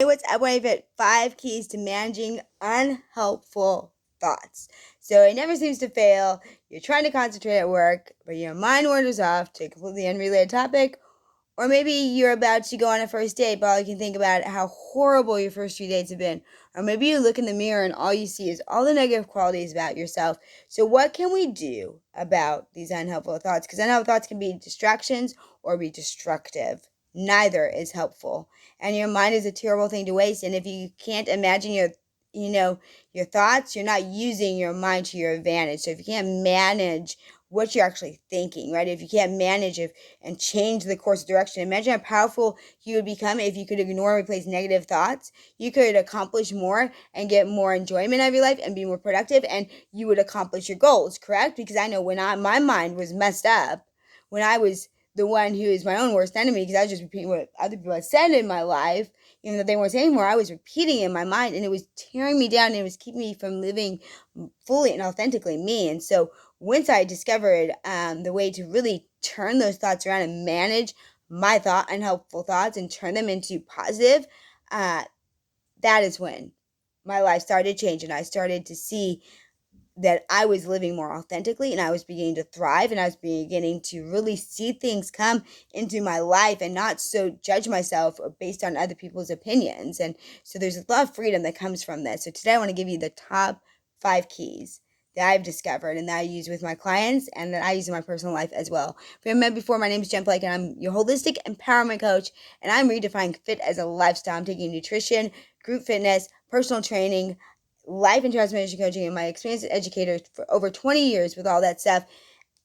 Hey, what's up? What I've 5 keys to managing unhelpful thoughts. So it never seems to fail. You're trying to concentrate at work, but your mind wanders off to a completely unrelated topic. Or maybe you're about to go on a first date, but all you can think about how horrible your first 3 dates have been. Or maybe you look in the mirror and all you see is all the negative qualities about yourself. So what can we do about these unhelpful thoughts? Because unhelpful thoughts can be distractions or be destructive. Neither is helpful. And your mind is a terrible thing to waste. And if you can't imagine your thoughts, you're not using your mind to your advantage. So if you can't manage what you're actually thinking, right? If you can't manage it and change the course of direction, imagine how powerful you would become if you could ignore and replace negative thoughts. You could accomplish more and get more enjoyment out of your life and be more productive, and you would accomplish your goals, correct? Because I know when my mind was messed up, when I was the one who is my own worst enemy, because I was just repeating what other people had said in my life, even though they weren't saying more, I was repeating in my mind, and it was tearing me down, and it was keeping me from living fully and authentically me. And so once I discovered the way to really turn those thoughts around and manage my unhelpful thoughts and turn them into positive, uh, that is when my life started changing. I started to see that I was living more authentically, and I was beginning to thrive, and I was beginning to really see things come into my life and not so judge myself based on other people's opinions. And so there's a lot of freedom that comes from this. So today I want to give you the top 5 keys that I've discovered and that I use with my clients and that I use in my personal life as well. If you haven't met before, my name is Jen Blake, and I'm your holistic empowerment coach, and I'm redefining fit as a lifestyle. I'm taking nutrition, group fitness, personal training, life and transformation coaching, and my experienced educator for over 20 years with all that stuff.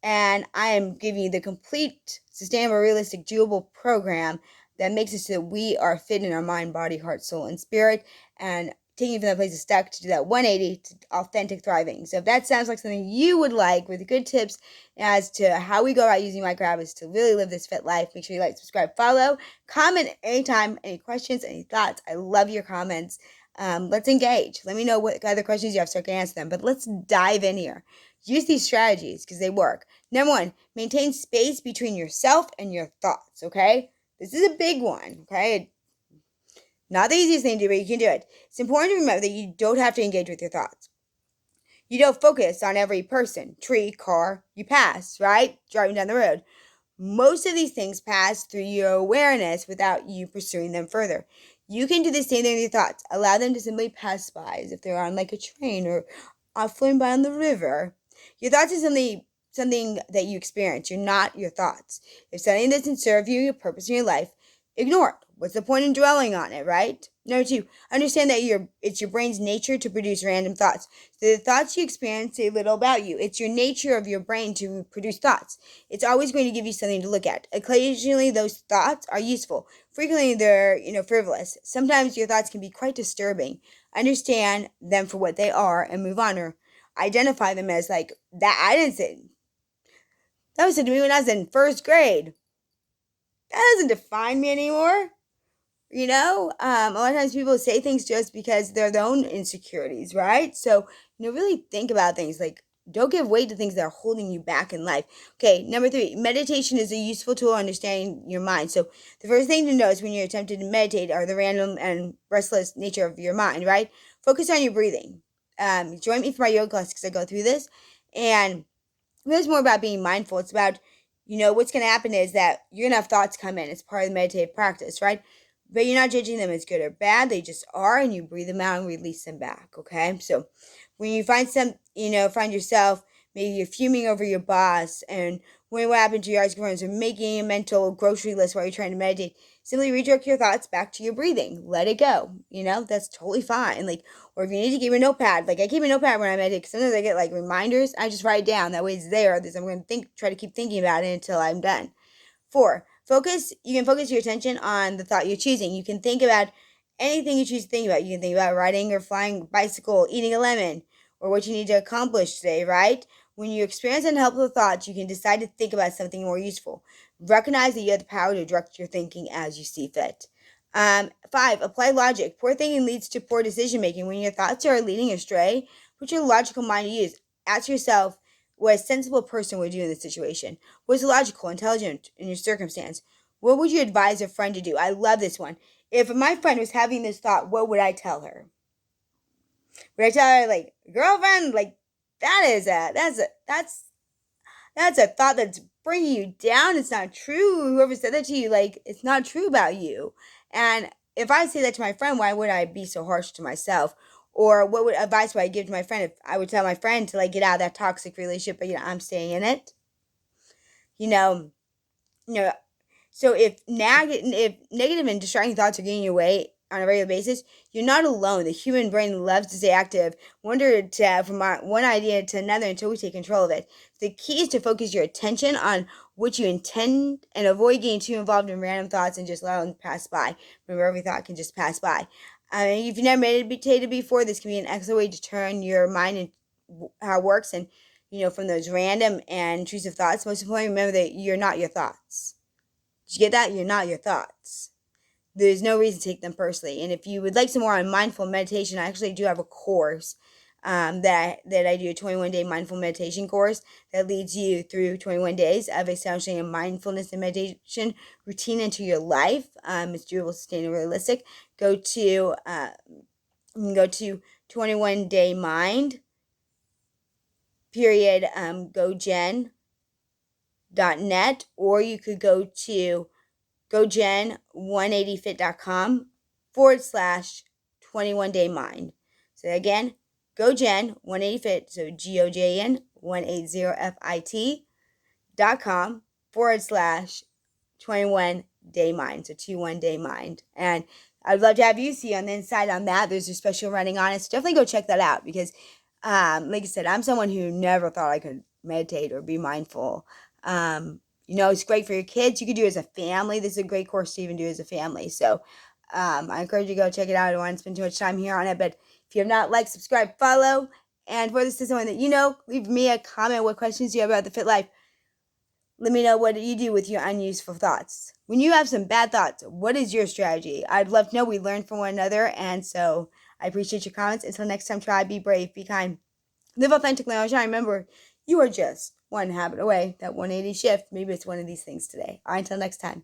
And I am giving you the complete, sustainable, realistic, doable program that makes it so that we are fit in our mind, body, heart, soul, and spirit, and taking you from that place of stuck to do that 180 to authentic thriving. So if that sounds like something you would like, with good tips as to how we go about using micro habits to really live this fit life, make sure you like, subscribe, follow, comment anytime, any questions, any thoughts. I love your comments. Let's engage. Let me know what other questions you have so I can answer them. But let's dive in here. Use these strategies because they work. Number 1, maintain space between yourself and your thoughts, okay? This is a big one, okay? Not the easiest thing to do, but you can do it. It's important to remember that you don't have to engage with your thoughts. You don't focus on every person, tree, car you pass, right? Driving down the road. Most of these things pass through your awareness without you pursuing them further. You can do the same thing with your thoughts. Allow them to simply pass by as if they're on like a train or floating by on the river. Your thoughts is something that you experience. You're not your thoughts. If something doesn't serve you, your purpose in your life, ignore it. What's the point in dwelling on it, right? Number 2, understand that it's your brain's nature to produce random thoughts. So the thoughts you experience say little about you. It's your nature of your brain to produce thoughts. It's always going to give you something to look at. Occasionally, those thoughts are useful. Frequently, they're frivolous. Sometimes your thoughts can be quite disturbing. Understand them for what they are and move on, or identify them as like that. I didn't say that was said to me when I was in first grade. That doesn't define me anymore. A lot of times people say things just because they're their own insecurities, right? So, really think about things like don't give weight to things that are holding you back in life. Okay, number 3, meditation is a useful tool understanding your mind. So, the first thing to notice when you're attempting to meditate are the random and restless nature of your mind, right? Focus on your breathing. Join me for my yoga class because I go through this. And it's more about being mindful. It's about, what's going to happen is that you're going to have thoughts come in. It's part of the meditative practice, right? But you're not judging them as good or bad. They just are, and you breathe them out and release them back, okay? So when you find yourself, maybe you're fuming over your boss, and when what happened to your ex-girlfriends, or making a mental grocery list while you're trying to meditate, simply redirect your thoughts back to your breathing. Let it go. That's totally fine. Or if you need to keep a notepad, I keep a notepad when I meditate, because sometimes I get reminders. I just write it down. That way it's there. I'm going to try to keep thinking about it until I'm done. 4, you can focus your attention on the thought you're choosing. You can think about anything you choose to think about. You can think about riding or flying a bicycle, eating a lemon, or what you need to accomplish today, right? When you experience unhelpful thoughts, you can decide to think about something more useful. Recognize that you have the power to direct your thinking as you see fit. 5, apply logic. Poor thinking leads to poor decision making. When your thoughts are leading astray, put your logical mind to use. Ask yourself what a sensible person would do in this situation. What's logical, intelligent in your circumstance? What would you advise a friend to do? I love this one. if my friend was having this thought, what would I tell her? Would I tell her, like, girlfriend, like, that's a thought that's bringing you down. It's not true. Whoever said that to you, like, it's not true about you. And if I say that to my friend, why would I be so harsh to myself? Or what would advice would I give to my friend if I would tell my friend to, like, get out of that toxic relationship, but I'm staying in it? You know, you know, so if negative and distracting thoughts are getting your way on a regular basis, you're not alone. The human brain loves to stay active, wander from one idea to another until we take control of it. The key is to focus your attention on what you intend and avoid getting too involved in random thoughts and just let them pass by. Remember, every thought can just pass by. If you've never meditated before, this can be an excellent way to turn your mind and how it works, and from those random and intrusive thoughts. Most importantly, remember that you're not your thoughts. Did you get that? You're not your thoughts. There's no reason to take them personally. And if you would like some more on mindful meditation, I actually do have a course that I do, a 21-day mindful meditation course that leads you through 21 days of establishing a mindfulness and meditation routine into your life. It's doable, sustainable, realistic. Go to 21 Day Mind period gogen.net, or you could go to gogen180fit.com /21 day mind. So again, gogen180fit, so GOJN 180fit.com /21 day mind. So 21 day mind. And I'd love to have you see on the inside on that. There's a special running on it. So definitely go check that out, because like I said, I'm someone who never thought I could meditate or be mindful. It's great for your kids. You could do it as a family. This is a great course to even do as a family. So I encourage you to go check it out. I don't want to spend too much time here on it, but if you have not liked, subscribe, follow, and for this is someone that leave me a comment. What questions do you have about the fit life? Let me know what you do with your unuseful thoughts. When you have some bad thoughts, what is your strategy? I'd love to know. We learn from one another, and so I appreciate your comments. Until next time, try, be brave, be kind, live authentically. Remember, you are just one habit away. That 180 shift, maybe it's one of these things today. All right, until next time.